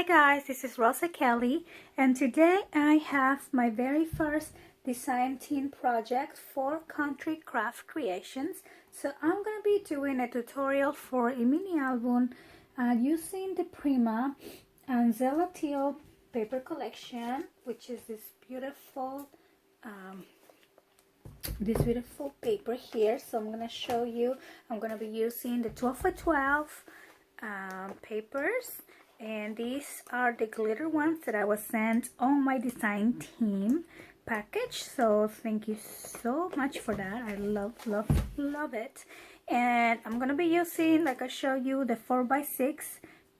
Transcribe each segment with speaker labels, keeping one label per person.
Speaker 1: guys, this is Rosa Kelly, and today I have my very first design team project for Country Craft Creations. So I'm going to be doing a tutorial for a mini album using the Prima Zella Teal paper collection, which is this beautiful paper here. So I'm going to show you, I'm going to be using the 12 by 12 papers, and these are the glitter ones that I was sent on my design team package. So thank you so much for that. I love it. And I'm gonna be using, like I show you, the 4 by 6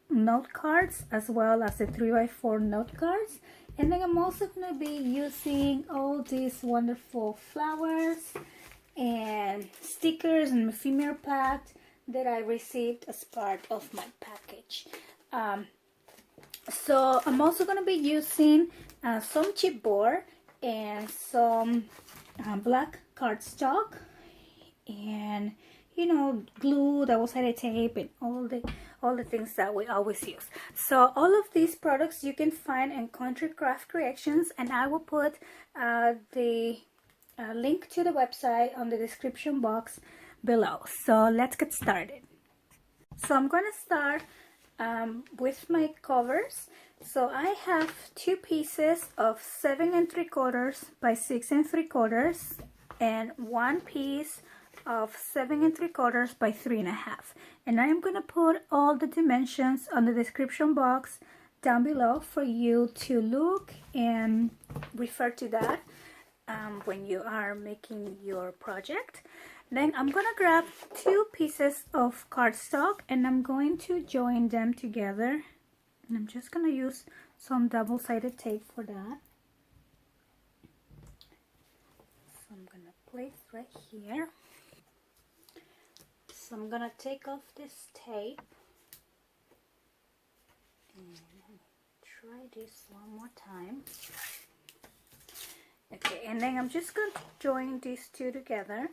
Speaker 1: note cards as well as the 3 by 4 note cards. And then I'm also gonna be using all these wonderful flowers and stickers and ephemera pack that I received as part of my package. So I'm also going to be using some chipboard and some black cardstock, and glue, double-sided tape, and all the things that we always use. So all of these products you can find in Country Craft Creations, and I will put the link to the website on the description box below. So let's get started. So I'm going to start with my covers. So I have two pieces of 7 3/4 by 6 3/4 and one piece of 7 3/4 by 3.5, and I am going to put all the dimensions on the description box down below for you to look and refer to that when you are making your project. Then I'm gonna grab 2 pieces of cardstock and I'm going to join them together, and I'm just gonna use some double-sided tape for that. So I'm gonna place right here. So I'm gonna take off this tape and try this one more time. Okay, and then I'm just going to join these two together.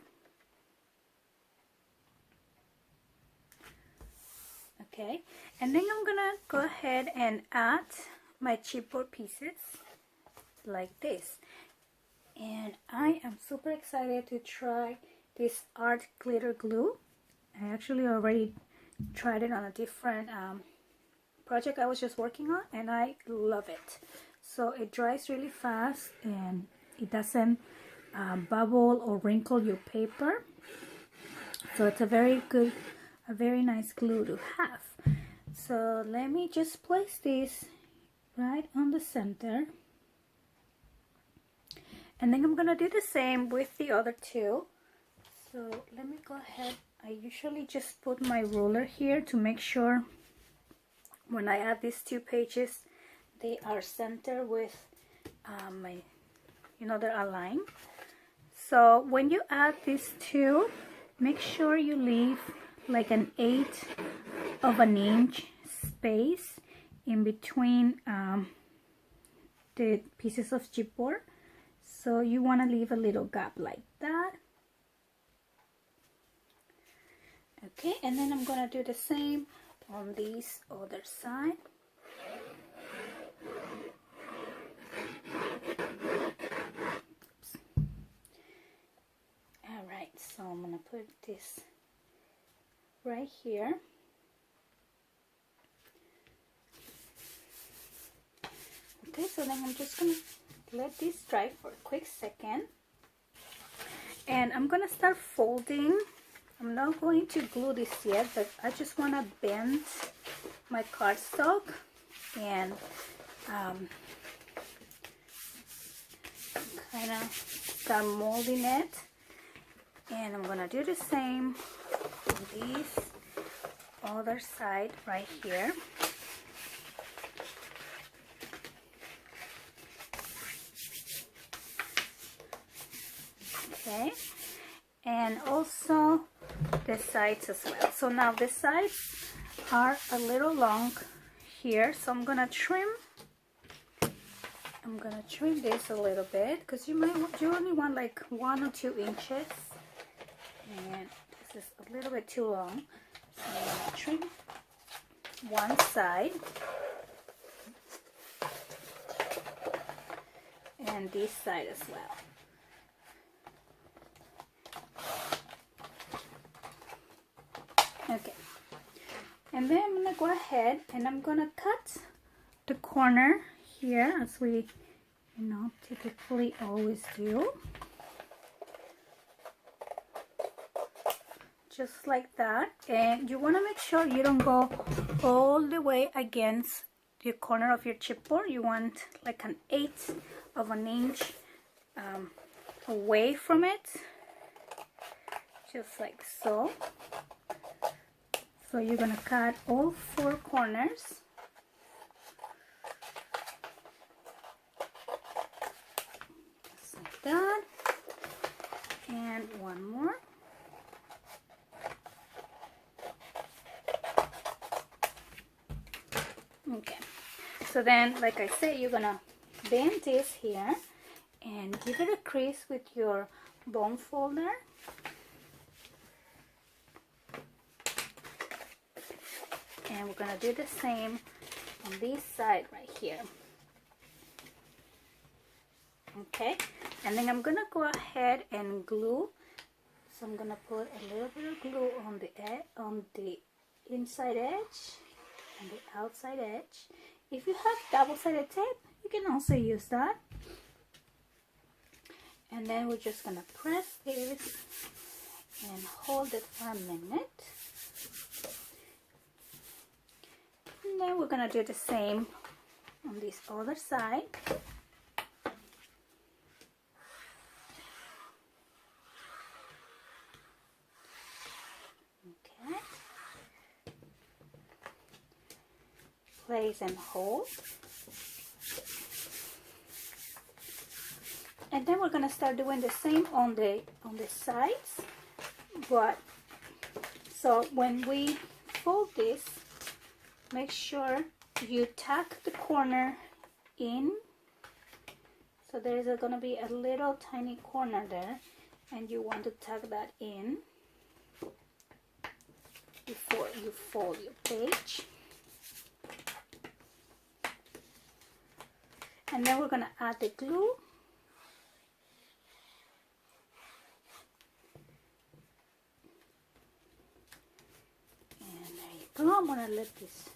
Speaker 1: Okay, and then I'm gonna go ahead and add my chipboard pieces like this. And I am super excited to try this art glitter glue. I actually already tried it on a different project I was just working on, and I love it. So it dries really fast and it doesn't bubble or wrinkle your paper. So it's a very nice glue to have. So let me just place this right on the center, and then I'm gonna do the same with the other two. So let me go ahead. I usually just put my ruler here to make sure when I add these 2 pages they are centered with my, they're aligned. So when you add these 2, make sure you leave like an 1/8 of an inch space in between the pieces of chipboard. So you want to leave a little gap like that. Okay, and then I'm gonna do the same on this other side. All right, so I'm gonna put this right here. Okay, so then I'm just gonna let this dry for a quick second, and I'm gonna start folding. I'm not going to glue this yet, but I just want to bend my cardstock and kind of start molding it. And I'm gonna do the same on this other side right here. Okay, and also the sides as well. So now the sides are a little long here, so I'm gonna trim this a little bit, because you only want like 1 or 2 inches, and this is a little bit too long. So I'm gonna trim one side. and this side as well. Okay, and then I'm gonna go ahead and I'm gonna cut the corner here as we, you know, typically always do. Just like that. And you want to make sure you don't go all the way against the corner of your chipboard. You want like an 1/8 of an inch away from it, just like so. So you're gonna cut all 4 corners. Just like that. And one more. Okay, so then, like I said, you're gonna bend this here and give it a crease with your bone folder. And we're gonna do the same on this side right here. Okay, and then I'm gonna go ahead and glue. So I'm gonna put a little bit of glue on the inside edge and the outside edge. If you have double-sided tape, you can also use that. And then we're just gonna press this and hold it for a minute. And then we're gonna do the same on this other side. Okay. Place and hold. And then we're gonna start doing the same on the sides. But so when we fold this, make sure you tuck the corner in. So there is gonna be a little tiny corner there, and you want to tuck that in before you fold your page. And then we're gonna add the glue. And there you go. I'm gonna let this,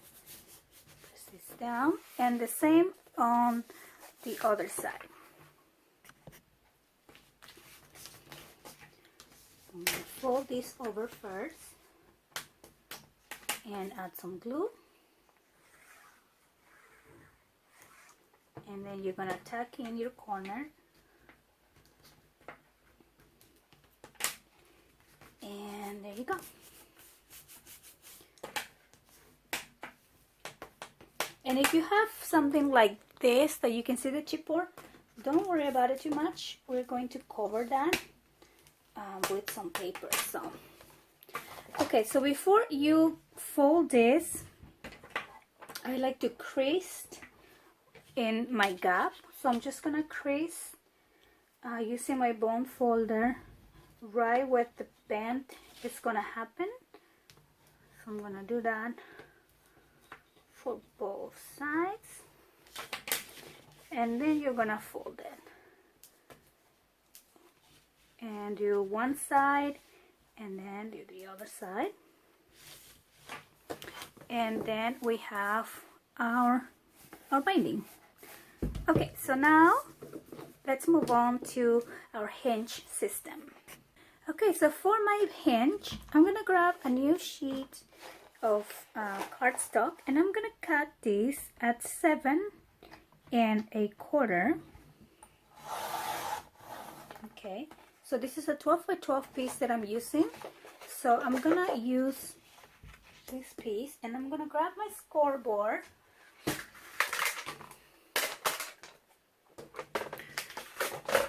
Speaker 1: press this down, and the same on the other side. I'm gonna fold this over first and add some glue. And then you're gonna tuck in your corner. And there you go. And if you have something like this that you can see the chipboard, don't worry about it too much. We're going to cover that with some paper. So, okay, so before you fold this, I like to crease in my gap. So I'm just gonna crease using my bone folder right where the bend is gonna happen. So I'm gonna do that for both sides, and then you're gonna fold it and do one side and then do the other side, and then we have our binding. Okay, so now let's move on to our hinge system. Okay, so for my hinge, I'm gonna grab a new sheet of cardstock, and I'm gonna cut this at 7 1/4. Okay, so this is a 12 by 12 piece that I'm using. So I'm gonna use this piece, and I'm gonna grab my scoreboard.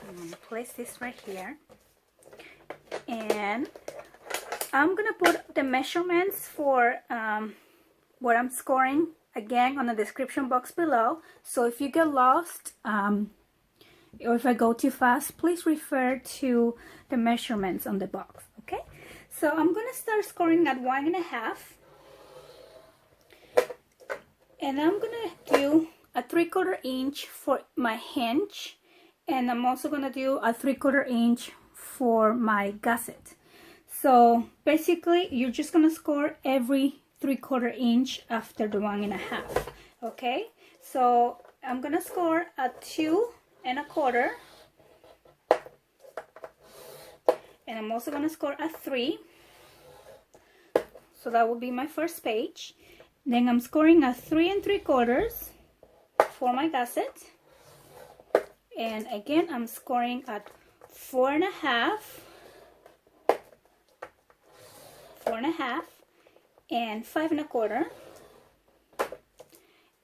Speaker 1: I'm gonna place this right here, and I'm gonna put the measurements for what I'm scoring again on the description box below. So if you get lost or if I go too fast, please refer to the measurements on the box. Okay, so I'm gonna start scoring at 1 1/2, and I'm gonna do a 3/4 inch for my hinge, And I'm also going to do a 3/4 inch for my gusset. So basically you're just going to score every 3/4 inch after the 1.5. Okay, so I'm going to score at 2.25, and I'm also going to score at 3. So that will be my first page. Then I'm scoring at 3 3/4 for my gusset. And again, I'm scoring at 4.5, 4.5, and 5.25.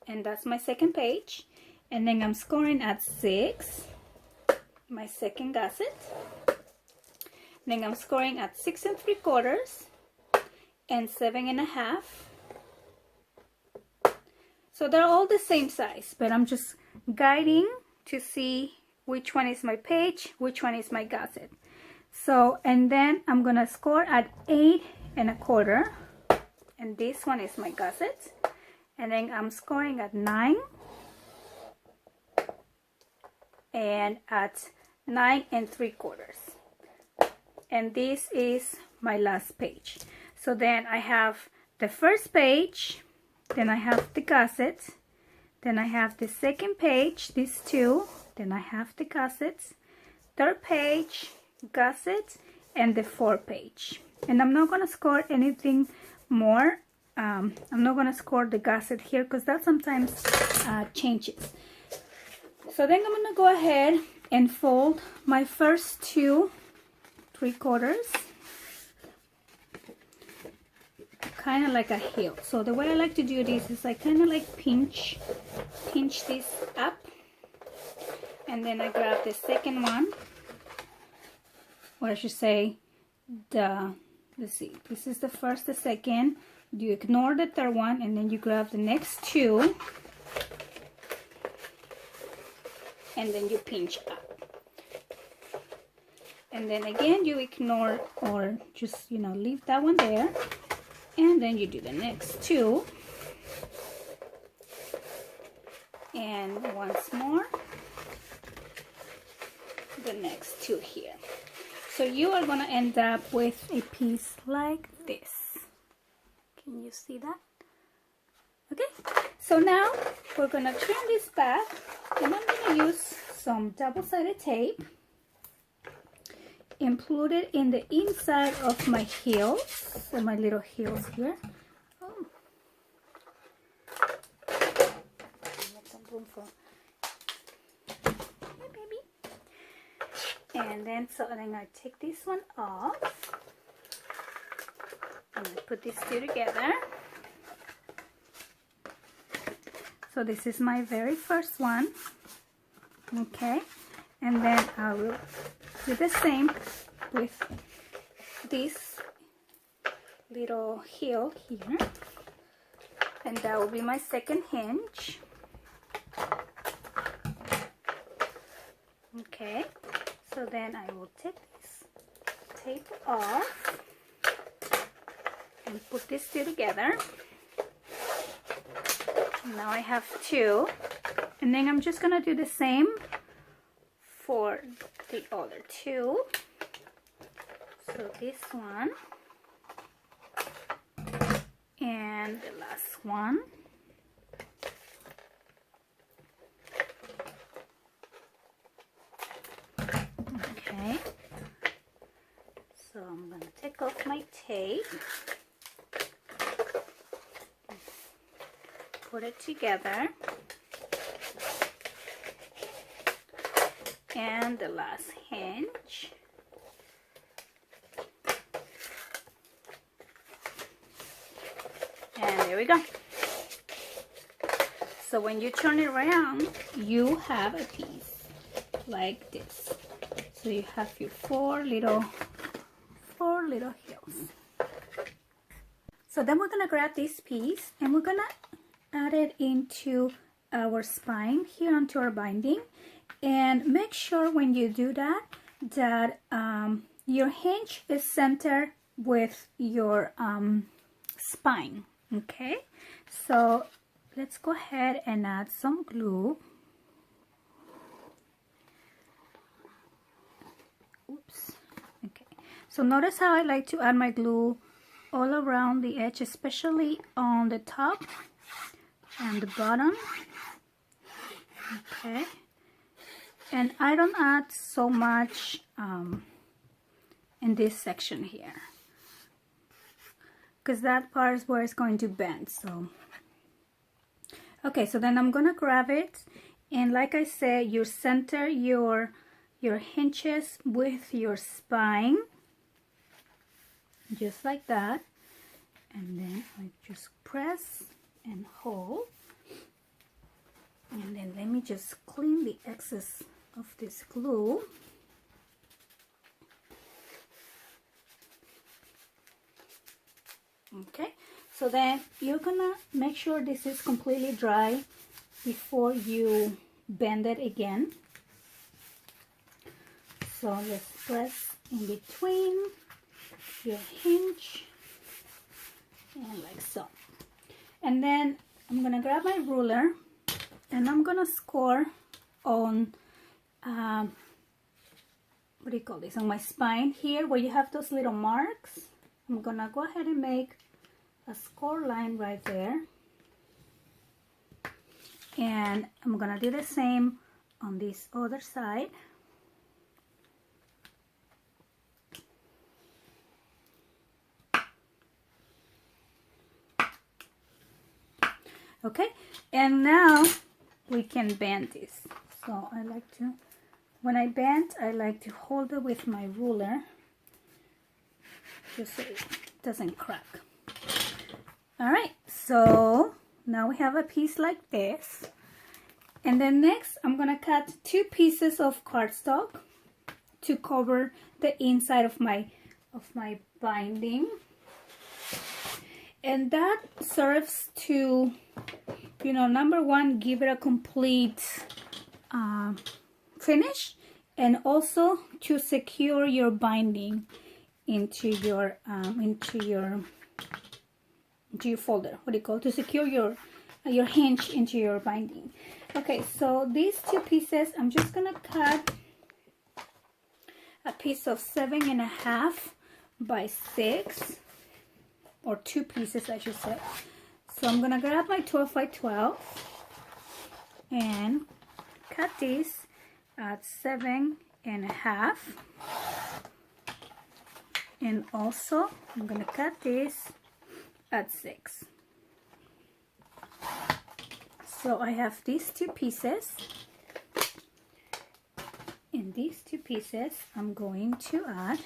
Speaker 1: And that's my second page. And then I'm scoring at 6, my second gusset. Then I'm scoring at 6 3/4 and 7.5. So they're all the same size, but I'm just guiding to see which one is my page, which one is my gusset. So, and then I'm gonna score at 8.25, and this one is my gusset. And then I'm scoring at 9 and at 9 3/4. And this is my last page. So then I have the first page, then I have the gusset, then I have the second page, these two, then I have the gussets, third page, gusset, and the fourth page. And I'm not going to score anything more. I'm not going to score the gusset here because that sometimes changes. So then I'm going to go ahead and fold my first 2 3/4, kind of like a heel. So the way I like to do this is I kind of like pinch this up, and then I grab the second one, or I should say let's see, this is the first, the second, you ignore the third one, and then you grab the next 2, and then you pinch up. And then again you ignore, or just, you know, leave that one there, and then you do the next 2, and once more the next 2 here. So you are going to end up with a piece like this. Can you see that? Okay, so now we're going to turn this back, and I'm going to use some double-sided tape and put it in the inside of my heels, so my little heels here. Oh. Make some room for my baby. And then I take this one off, and I put these two together. So this is my very first one. Okay, and then I will do the same with this little heel here, and that will be my second hinge. Okay, so then I will take this tape off and put these two together. Now I have 2, and then I'm just gonna do the same for the other 2. So this one and the last one. Okay, so I'm going to take off my tape, put it together, and the last hinge. And there we go. So when you turn it around, you have a piece like this. So you have your four little heels. So then we're gonna grab this piece and we're gonna add it into our spine here onto our binding. And make sure when you do that, that your hinge is centered with your spine. Okay, so let's go ahead and add some glue. So notice how I like to add my glue all around the edge, especially on the top and the bottom. Okay, and I don't add so much in this section here, because that part is where it's going to bend. So okay, so then I'm gonna grab it, and like I said, you center your hinges with your spine, just like that, and then I just press and hold, and then let me just clean the excess of this glue. Okay, so then you're gonna make sure this is completely dry before you bend it again. So let's press in between your hinge and like so. And then I'm gonna grab my ruler and I'm gonna score on what do you call this, on my spine here where you have those little marks. I'm gonna go ahead and make a score line right there, and I'm gonna do the same on this other side. Okay, and now we can bend this. So I like to, when I bend, I like to hold it with my ruler just so it doesn't crack. All right, so now we have a piece like this, and then next I'm gonna cut 2 pieces of cardstock to cover the inside of my binding, and that serves to, you know, number one, give it a complete finish, and also to secure your binding into your folder. What do you call it? To secure your hinge into your binding. Okay, so these 2 pieces, I'm just gonna cut a piece of 7.5 by 6, or 2 pieces I should say. So I'm gonna grab my 12 by 12 and cut this at 7.5, and also I'm gonna cut this at 6. So I have these 2 pieces. In these 2 pieces, I'm going to add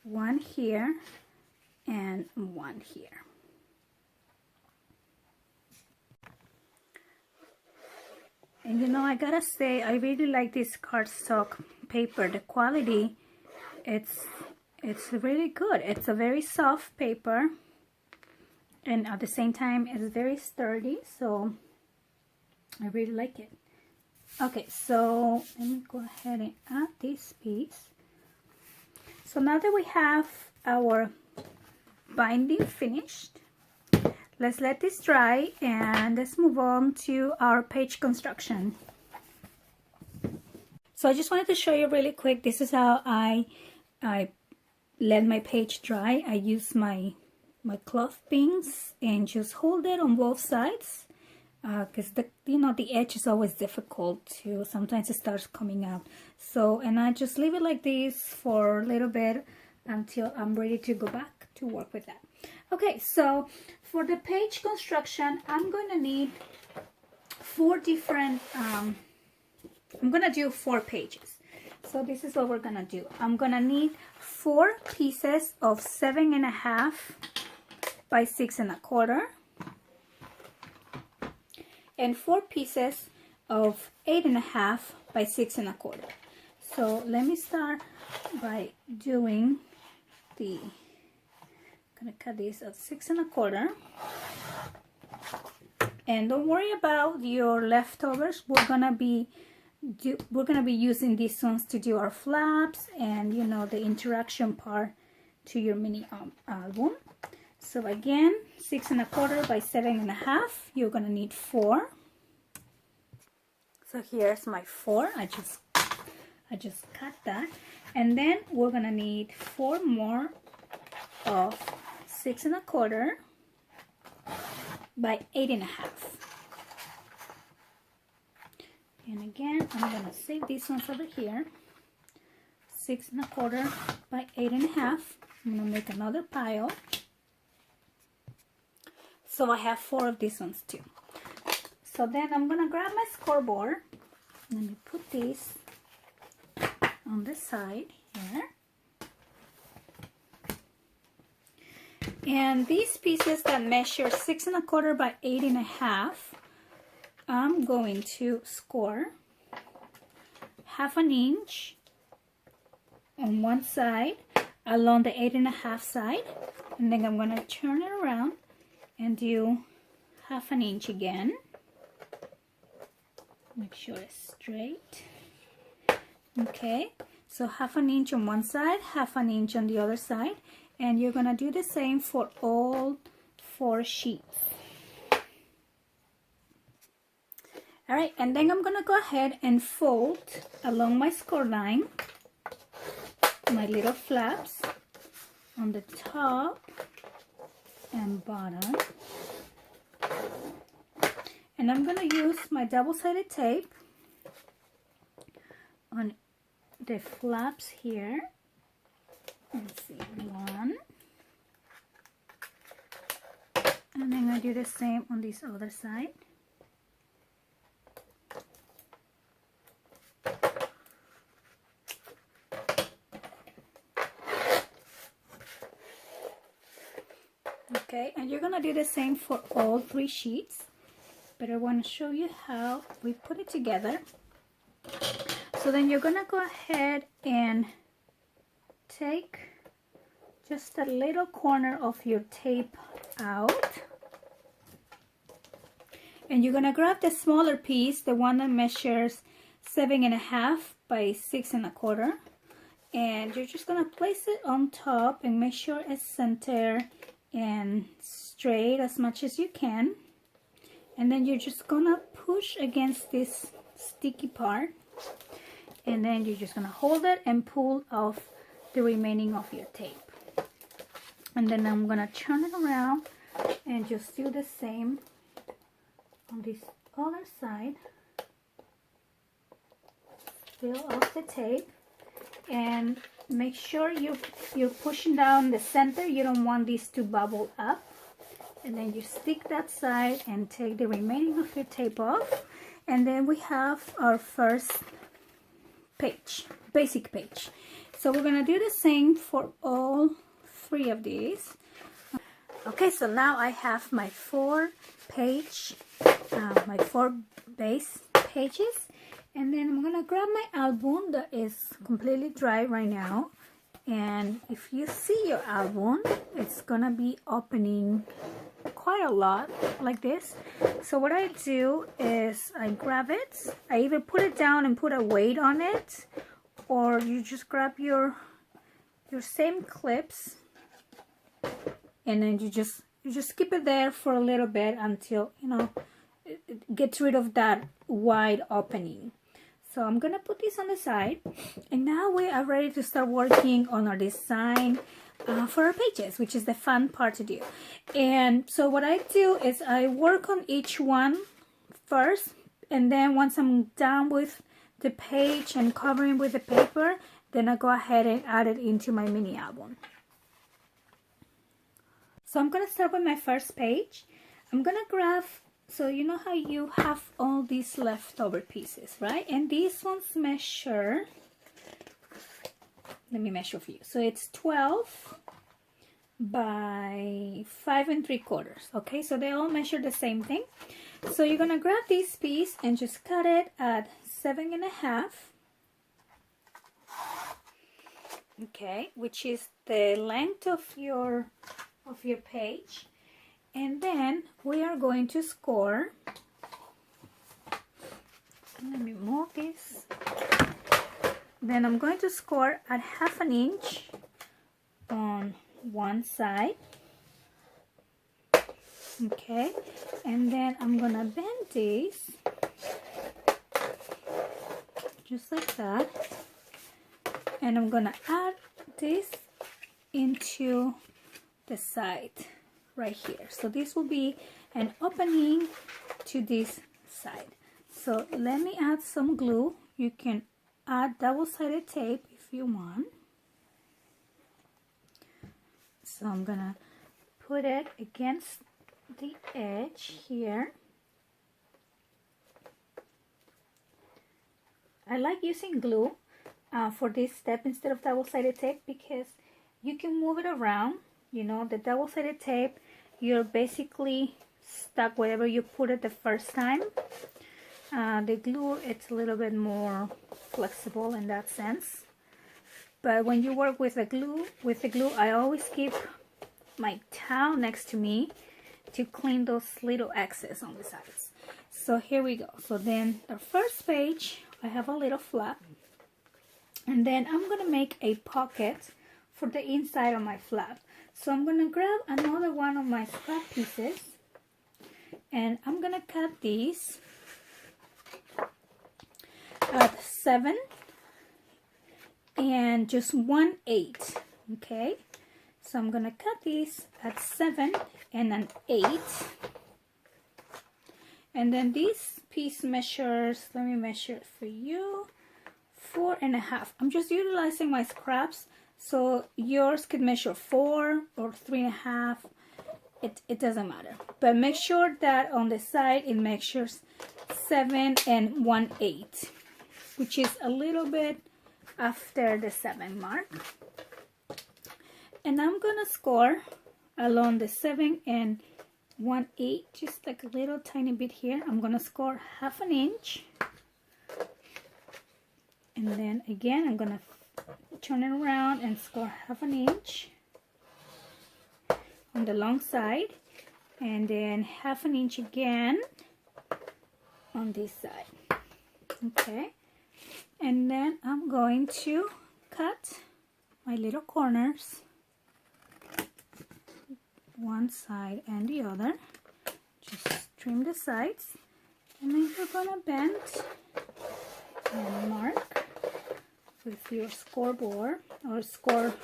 Speaker 1: 1 here and 1 here. And you know, I gotta say, I really like this cardstock paper. The quality, it's really good. It's a very soft paper, and at the same time it's very sturdy, so I really like it. Okay, so let me go ahead and add this piece. So now that we have our binding finished, let's let this dry and let's move on to our page construction. So I just wanted to show you really quick, this is how I let my page dry. I use my cloth pins and just hold it on both sides, because the edge is always difficult to, sometimes it starts coming out. So, and I just leave it like this for a little bit until I'm ready to go back to work with that. Okay, so for the page construction, I'm going to need 4 different, I'm going to do 4 pages. So this is what we're going to do. I'm going to need 4 pieces of 7.5 by 6.25 and 4 pieces of 8.5 by 6.25. So let me start by doing the, I'm gonna cut this at 6.25, and don't worry about your leftovers. We're gonna be using these ones to do our flaps and, you know, the interaction part to your mini album. So again, 6.25 by 7.5. You're gonna need 4. So here's my 4. I just cut that, And then we're gonna need 4 more of 6 1/4 by 8 1/2. And again, I'm gonna save these ones over here. 6 1/4 by 8 1/2. I'm gonna make another pile. So I have 4 of these ones too. So then I'm gonna grab my scoreboard. Let me put these on the side here. And these pieces that measure 6 1/4 by 8 1/2, I'm going to score 1/2 inch on one side along the 8 1/2 side, and then I'm going to turn it around and do 1/2 inch again. Make sure it's straight. Okay, so 1/2 inch on one side, 1/2 inch on the other side, and you're gonna do the same for all 4 sheets. All right, and then I'm gonna go ahead and fold along my score line my little flaps on the top and bottom, and I'm gonna use my double-sided tape on the flaps here. Let's see, 1, and then I do the same on this other side. Okay, and you're gonna do the same for all 3 sheets, but I want to show you how we put it together. So then you're gonna go ahead and take just a little corner of your tape out, and you're gonna grab the smaller piece, the one that measures 7 1/2 by 6 1/4, and you're just gonna place it on top and make sure it's centered and straight as much as you can. And then you're just gonna push against this sticky part, and then you're just gonna hold it and pull off the remaining of your tape. And then I'm gonna turn it around and just do the same on this other side. Peel off the tape and make sure you're pushing down the center. You don't want these to bubble up. And then you stick that side and take the remaining of your tape off. And then we have our first page, basic page. So we're gonna do the same for all 3 of these. Okay, so now I have my 4 base pages. And then I'm gonna grab my album that is completely dry right now. And if you see your album, it's gonna be opening quite a lot like this. So what I do is I grab it. I either put it down and put a weight on it, or you just grab your same clips, and then you just keep it there for a little bit until, you know, it gets rid of that wide opening. So I'm gonna put this on the side, and now we are ready to start working on our design for our pages, which is the fun part to do. And so what I do is I work on each one first, and then once I'm done with the page and covering with the paper, then I go ahead and add it into my mini album. So I'm gonna start with my first page. I'm gonna grab, so you know how you have all these leftover pieces, right? And these ones measure, let me measure for you. So it's 12 by 5 3/4. Okay, so they all measure the same thing. So you're gonna grab this piece and just cut it at 7 1/2. Okay, which is the length of your page. And then we are going to score. Let me move this. Then I'm going to score at 1/2 inch on one side. Okay, and then I'm gonna bend this just like that. and I'm gonna add this into the side right here. So this will be an opening to this side. So let me add some glue. You can add double-sided tape if you want. So I'm gonna put it against the edge here. I like using glue for this step instead of double-sided tape because you can move it around. You know, the double-sided tape, you're basically stuck wherever you put it the first time. The glue, it's a little bit more flexible in that sense. But when you work with the glue, I always keep my towel next to me to clean those little excess on the sides. So here we go. So then the first page, I have a little flap, and then I'm gonna make a pocket for the inside of my flap. So I'm gonna grab another one of my scrap pieces, and I'm gonna cut these at 7 and just 1/8. Okay, so I'm gonna cut these at 7 and an 8, and then this piece measures, let me measure it for you, 4.5. I'm just utilizing my scraps, so yours could measure 4 or 3.5. It doesn't matter, but make sure that on the side it measures 7 and 1/8, which is a little bit after the 7 mark. And I'm gonna score along the 7 and 1/8, just like a little tiny bit here. I'm gonna score 1/2 inch, and then again I'm gonna turn it around and score 1/2 inch on the long side, and then 1/2 inch again on this side. Okay, and then I'm going to cut my little corners, one side and the other. Just trim the sides, and then you're gonna bend and mark with your scoreboard or score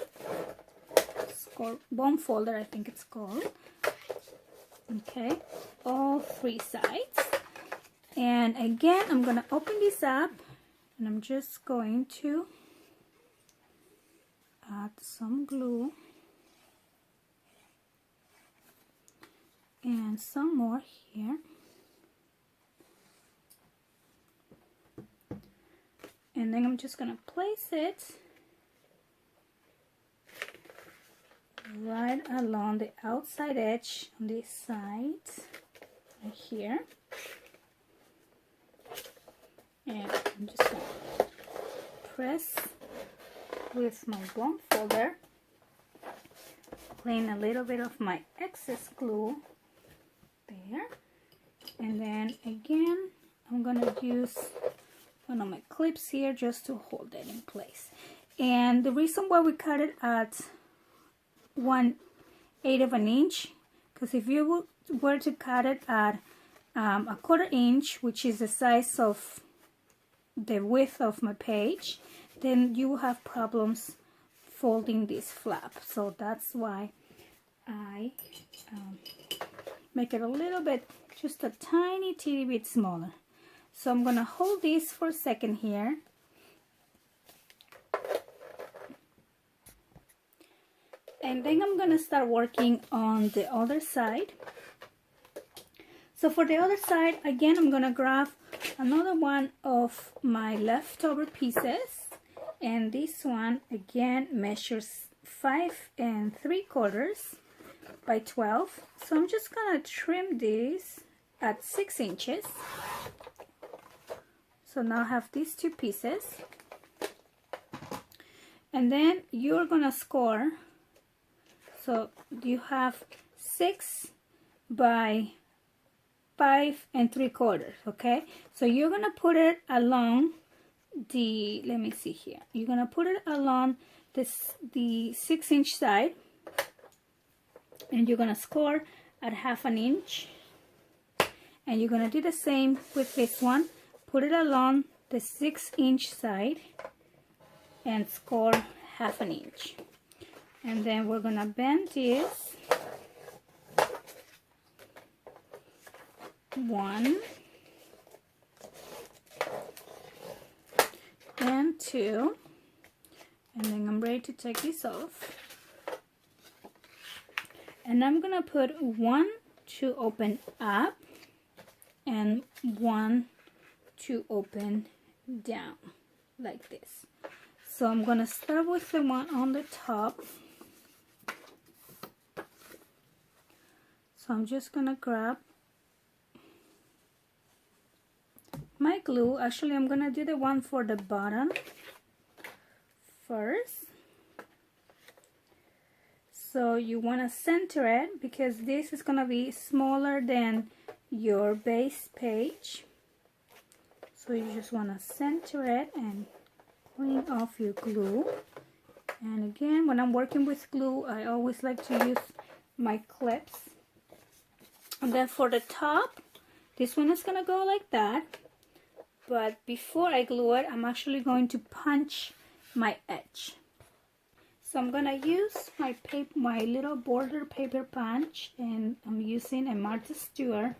Speaker 1: bone folder, I think it's called. Okay, all 3 sides. And again, I'm gonna open this up, and I'm just going to add some glue and some more here. And then I'm just gonna place it right along the outside edge on this side, right here. And I'm just gonna press with my bone folder, clean a little bit of my excess glue there, and then again I'm gonna use one of my clips here just to hold it in place. And the reason why we cut it at 1/8 of an inch, because if you were to cut it at 1/4 inch, which is the size of the width of my page, then you will have problems folding this flap. So that's why I make it a little bit, just a tiny teeny bit smaller. So I'm gonna hold this for a second here, and then I'm gonna start working on the other side. So for the other side, again, I'm gonna grab another one of my leftover pieces, and this one again measures 5 3/4 by 12. So I'm just gonna trim this at 6 inches. So now I have these 2 pieces, and then you're gonna score. So you have 6 by 5 3/4. Okay, so you're gonna put it along the, let me see here, you're gonna put it along this, the 6 inch side, and you're gonna score at 1/2 inch, and you're gonna do the same with this one. Put it along the 6 inch side, and score 1/2 inch. And then we're gonna bend this 1 and 2, and then I'm ready to take this off. And I'm gonna put 1 to open up and 1 to open down like this. So I'm gonna start with the one on the top. So I'm just gonna grab my glue. Actually, I'm gonna do the one for the bottom first. So you want to center it because this is gonna be smaller than your base page. So you just want to center it and clean off your glue. And again, when I'm working with glue, I always like to use my clips. And then for the top, this one is gonna go like that. But before I glue it, I'm actually going to punch my edge. So I'm gonna use my paper, my little border paper punch, and I'm using a Martha Stewart.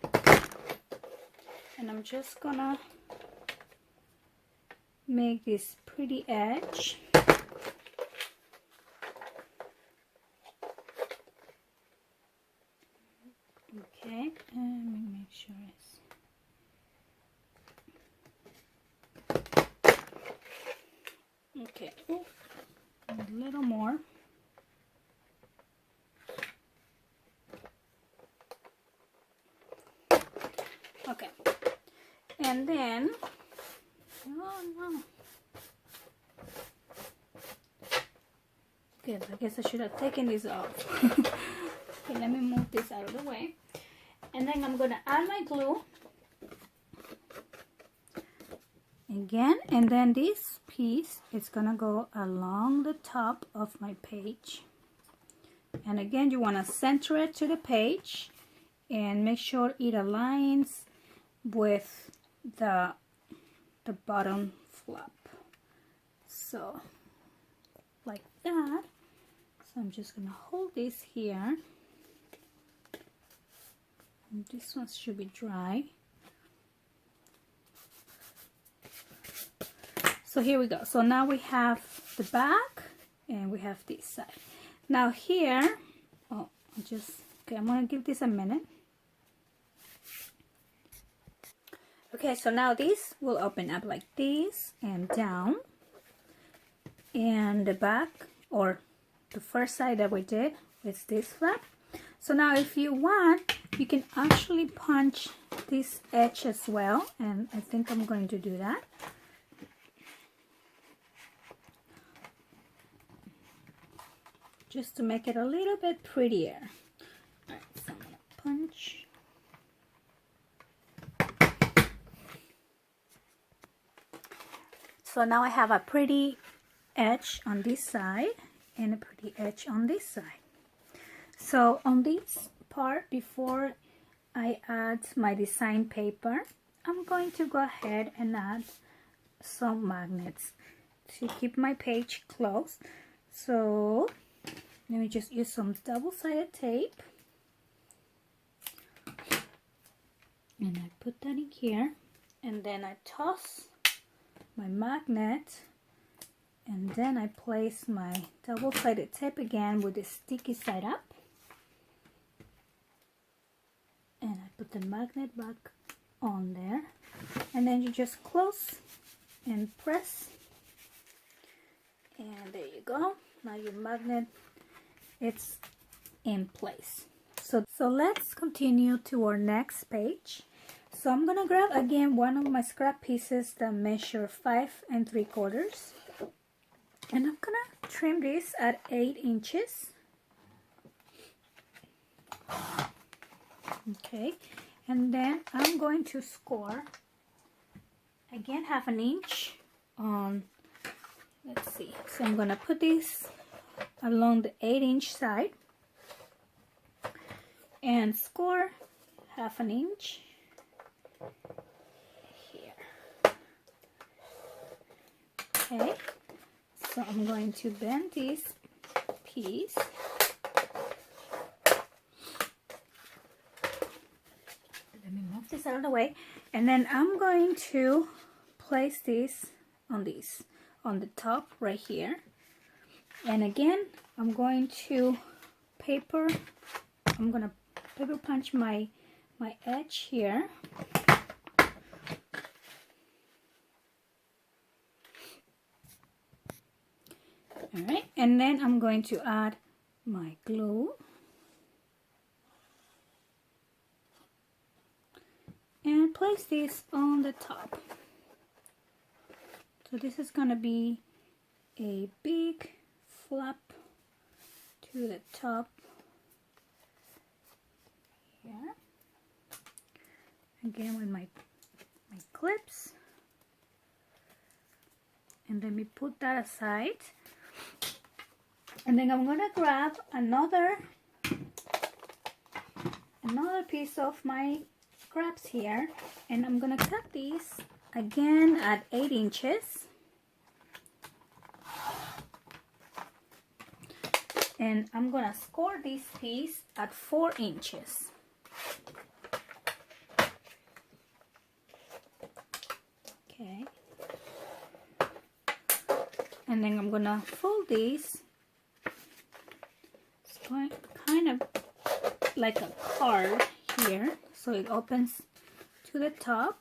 Speaker 1: And I'm just gonna make this pretty edge. Okay, and let me make sure it's okay. Oh, a little more. Okay, and then oh no. Okay, I guess I should have taken this off. Okay, let me move this out of the way. And then I'm gonna add my glue again, and then this piece is gonna go along the top of my page. And again, you want to center it to the page and make sure it aligns with the bottom flap. So like that. So I'm just gonna hold this here. And this one should be dry. So here we go. So now we have the back and we have this side. Now here, okay, I'm gonna give this a minute. Okay, so now this will open up like this and down. And the back, or the first side that we did, is this flap. So now if you want, you can actually punch this edge as well, and I think I'm going to do that. Just to make it a little bit prettier. Alright, so I'm going to punch. So now I have a pretty edge on this side and a pretty edge on this side. So on this part, before I add my design paper, I'm going to go ahead and add some magnets to keep my page closed. So let me just use some double-sided tape, and I put that in here, and then I toss my magnet, and then I place my double-sided tape again with the sticky side up, and I put the magnet back on there, and then you just close and press, and there you go. Now your magnet, it's in place. So let's continue to our next page. So I'm gonna grab again one of my scrap pieces that measure 5 3/4, and I'm gonna trim this at 8 inches. Okay, and then I'm going to score again 1/2 inch on, let's see, so I'm gonna put this along the 8 inch side and score 1/2 inch here. Okay, So I'm going to bend this piece. Let me move this out of the way. And then I'm going to place this on the top right here. And again, I'm going to paper punch my edge here. Alright, and then I'm going to add my glue. And place this on the top. So this is going to be a big flap to the top here. Again with my clips. And let me put that aside. And then I'm gonna grab another piece of my scraps here, and I'm gonna cut these again at 8 inches. And I'm gonna score this piece at 4 inches. Okay. And then I'm gonna fold these. It's kind of like a card here, so it opens to the top.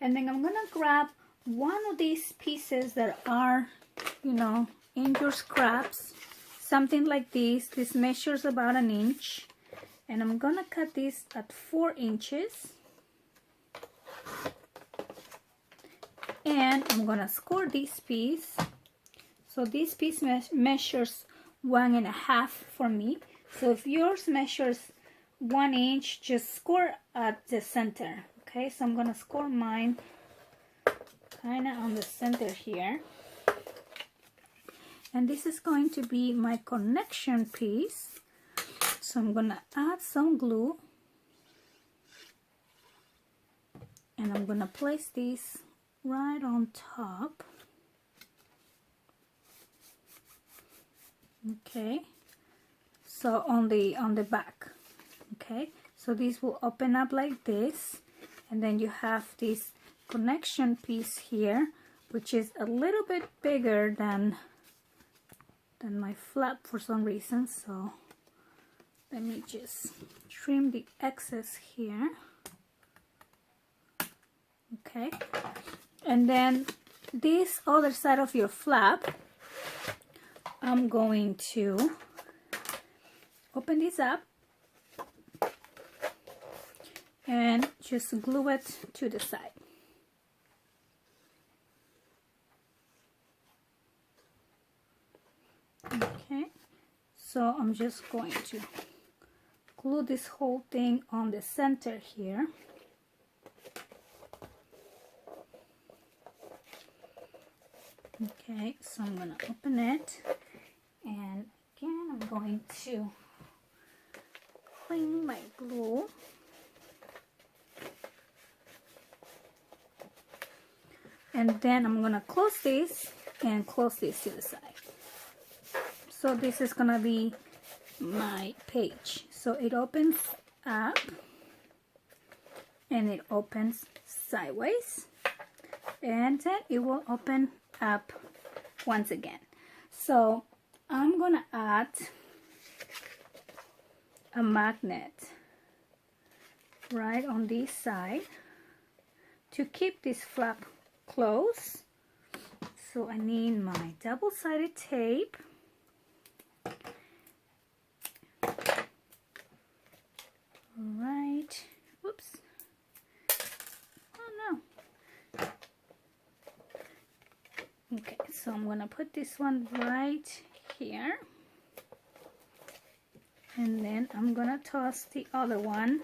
Speaker 1: And then I'm gonna grab one of these pieces that are, you know, in your scraps, something like this. This measures about 1 inch, and I'm gonna cut this at 4 inches. And I'm gonna score this piece. So this piece measures 1.5 for me. So if yours measures 1 inch, just score at the center. Okay, so I'm gonna score mine kind of on the center here. And this is going to be my connection piece. So I'm gonna add some glue. And I'm gonna place this right on top. Okay, so on the back. Okay, so this will open up like this, and then you have this connection piece here, which is a little bit bigger than my flap for some reason. So let me just trim the excess here. Okay, and then this other side of your flap, I'm going to open this up and just glue it to the side. Okay, so I'm just going to glue this whole thing on the center here. Okay, so I'm going to open it, and again I'm going to clean my glue. And then I'm going to close this and close this to the side. So this is going to be my page. So it opens up and it opens sideways, and then it will open up once again. So I'm gonna add a magnet right on this side to keep this flap closed. So I need my double-sided tape. Alright, whoops. Oh no. Okay, so I'm gonna put this one right here, and then I'm gonna toss the other one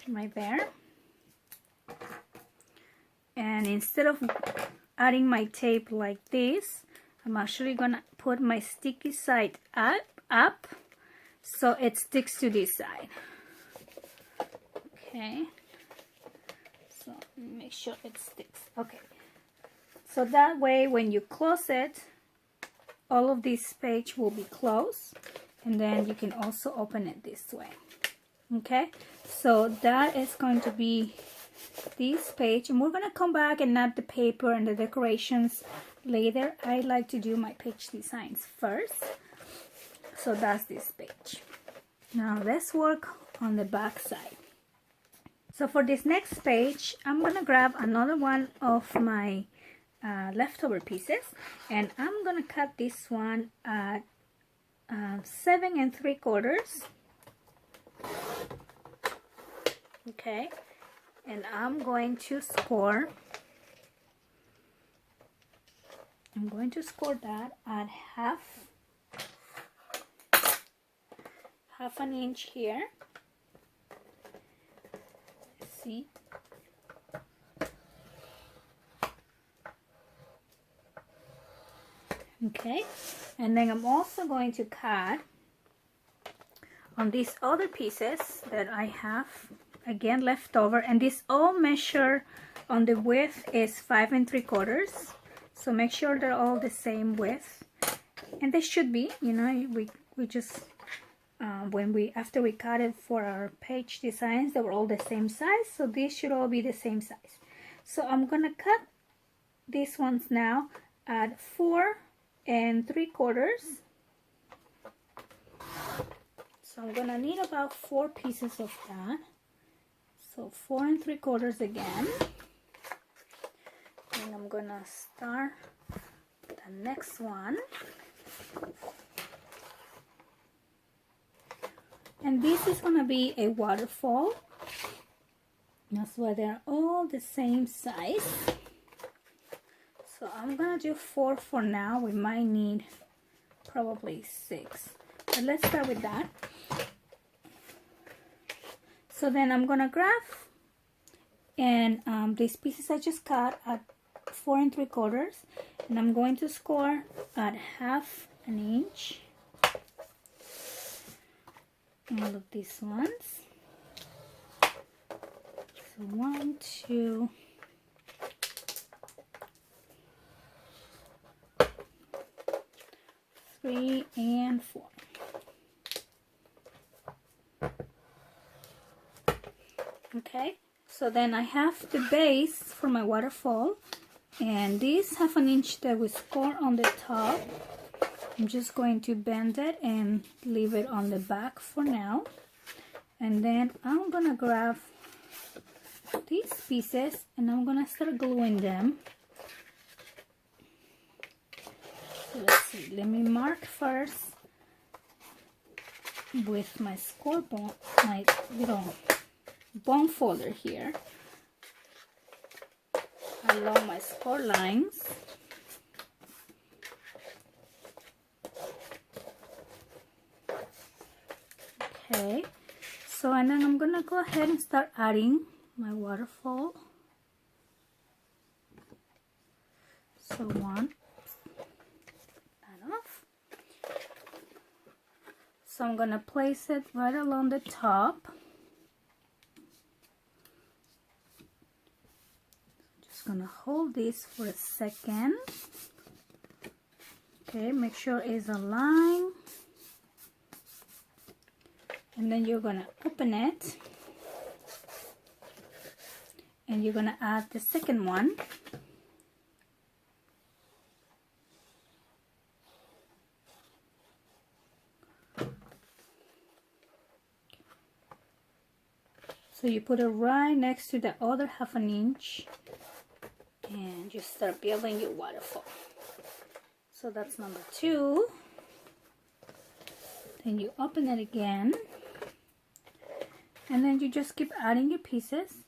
Speaker 1: right there. And instead of adding my tape like this, I'm actually gonna put my sticky side up so it sticks to this side. Okay, so So make sure it sticks. Okay, so that way when you close it, all of this page will be closed, and then you can also open it this way. Okay, so that is going to be this page, and we're gonna come back and add the paper and the decorations later. I like to do my page designs first. So that's this page. Now let's work on the back side. So for this next page, I'm gonna grab another one of my leftover pieces, and I'm gonna cut this one at 7 3/4. Okay, and I'm going to score that at half an inch here. See, okay, and then I'm also going to cut on these other pieces that I have again left over, and this all measure on the width is 5 3/4. So make sure they're all the same width, and they should be, you know, we just after we cut it for our page designs, they were all the same size, so these should all be the same size. So I'm gonna cut these ones now at 4 3/4. So I'm gonna need about 4 pieces of that. So 4 3/4 again, and I'm gonna start the next one. And this is gonna be a waterfall. That's why they're all the same size. So I'm gonna do 4 for now. We might need probably 6, but let's start with that. So then I'm gonna grab and these pieces I just cut at 4 3/4, and I'm going to score at half an inch. All of these ones. So 1, 2, 3, and 4. Okay, so then I have the base for my waterfall, and this half an inch that we score on the top, I'm just going to bend it and leave it on the back for now. And then I'm gonna grab these pieces and I'm gonna start gluing them. So let's see, let me mark first with my score bone, my little bone folder here along my score lines. Okay, so and then I'm gonna go ahead and start adding my waterfall. So one, that off. So I'm gonna place it right along the top. Just gonna hold this for a second. Okay, make sure it's aligned. And then you're gonna open it, and you're gonna add the second one. So you put it right next to the other half an inch, and you start building your waterfall. So that's number 2. Then you open it again, and then you just keep adding your pieces.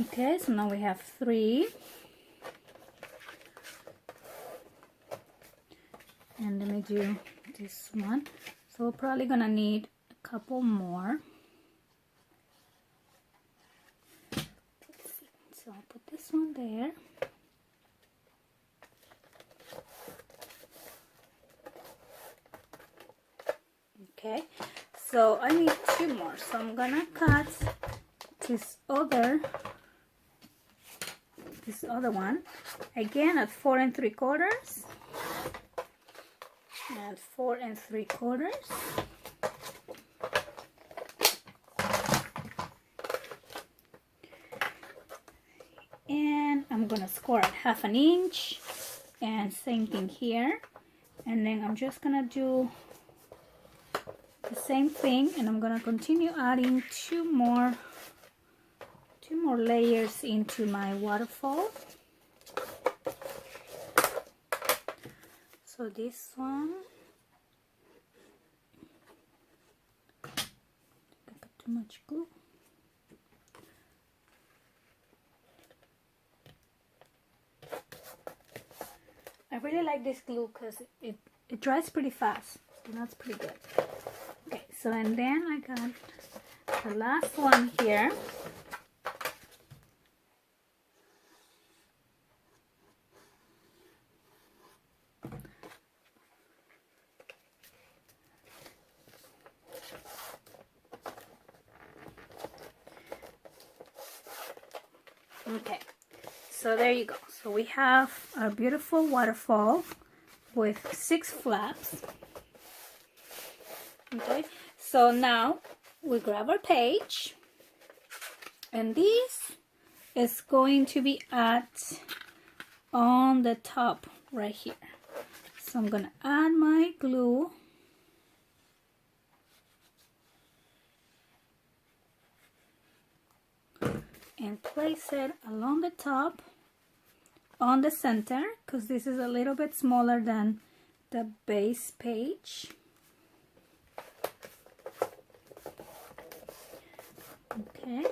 Speaker 1: Okay, so now we have 3. And let me do this one. So we're probably gonna need a couple more. Let's see. So I'll put this one there. Okay, so I need 2 more, so I'm gonna cut this other one again at 4 3/4 and 4 3/4. And I'm gonna score at 1/2 inch, and same thing here. And then I'm just gonna do the same thing, and I'm gonna continue adding two more layers into my waterfall. So this one, I got too much glue. I really like this glue because it dries pretty fast, and that's pretty good. Okay, so and then I got the last one here. Okay, so there you go. So we have our beautiful waterfall with 6 flaps. Okay, so now we grab our page, and this is going to be on the top right here. So I'm gonna add my glue. And place it along the top on the center, because this is a little bit smaller than the base page. Okay,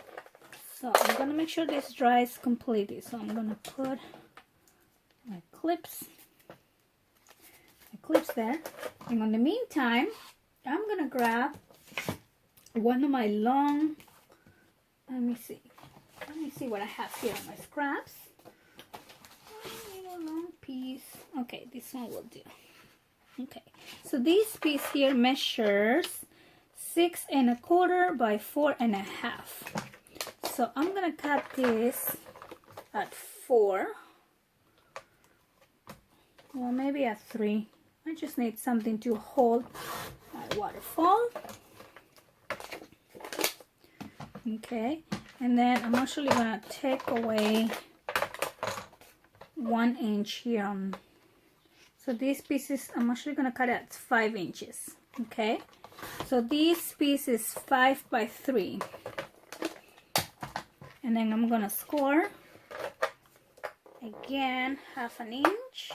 Speaker 1: so I'm gonna make sure this dries completely. So I'm gonna put my clips there, and in the meantime I'm gonna grab one of my long, let me see what I have here on my scraps. A long piece. Okay, this one will do. Okay, so this piece here measures 6 1/4 by 4 1/2. So I'm gonna cut this at 4. Well, maybe at 3. I just need something to hold my waterfall. Okay, and then I'm actually gonna take away 1 inch here. So these pieces, I'm actually gonna cut it at 5 inches. Okay, so this piece is 5 by 3, and then I'm gonna score again 1/2 inch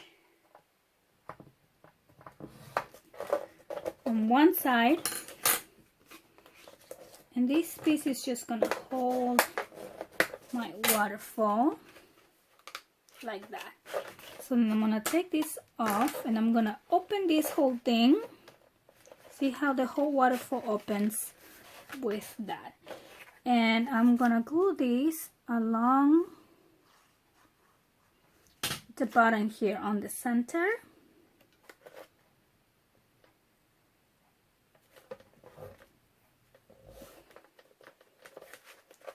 Speaker 1: on one side, and this piece is just gonna hold my waterfall like that. So then I'm gonna take this off, and I'm gonna open this whole thing. See how the whole waterfall opens with that. And I'm gonna glue these along the bottom here on the center.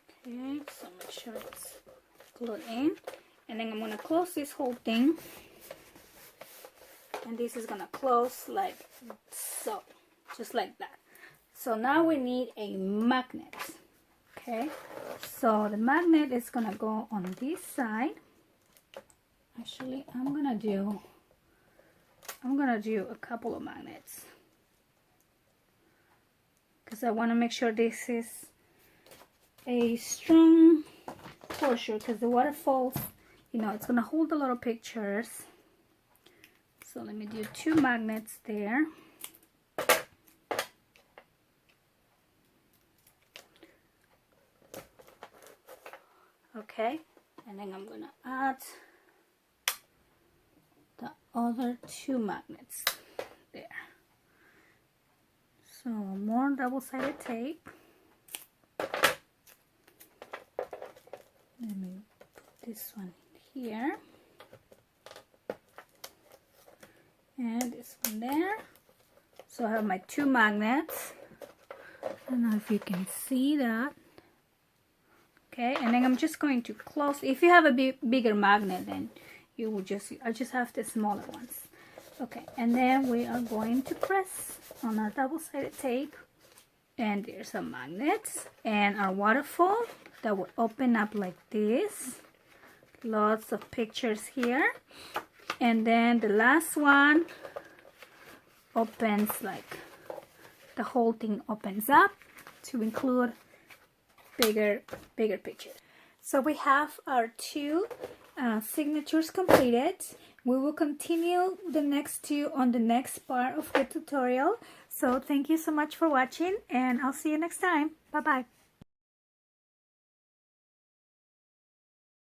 Speaker 1: Okay, so make sure it's glued in. And then I'm gonna close this whole thing. And this is gonna close like so. Just like that. So now we need a magnet. Okay, so the magnet is gonna go on this side. Actually, I'm gonna do a couple of magnets, because I want to make sure this is a strong closure, because the waterfalls, you know, it's gonna hold a lot of pictures. So let me do 2 magnets there. Okay, and then I'm gonna add the other 2 magnets there. So more double-sided tape. Let me put this one here, and this one there. So I have my 2 magnets. I don't know if you can see that. Okay, and then I'm just going to close. If you have a bigger magnet, then you will I just have the smaller ones. Okay, and then we are going to press on our double-sided tape, and there's some magnets and our waterfall that will open up like this. Lots of pictures here, and then the last one opens like the whole thing opens up to include bigger pictures. So we have our 2 signatures completed. We will continue the next 2 on the next part of the tutorial. So thank you so much for watching, and I'll see you next time. Bye bye.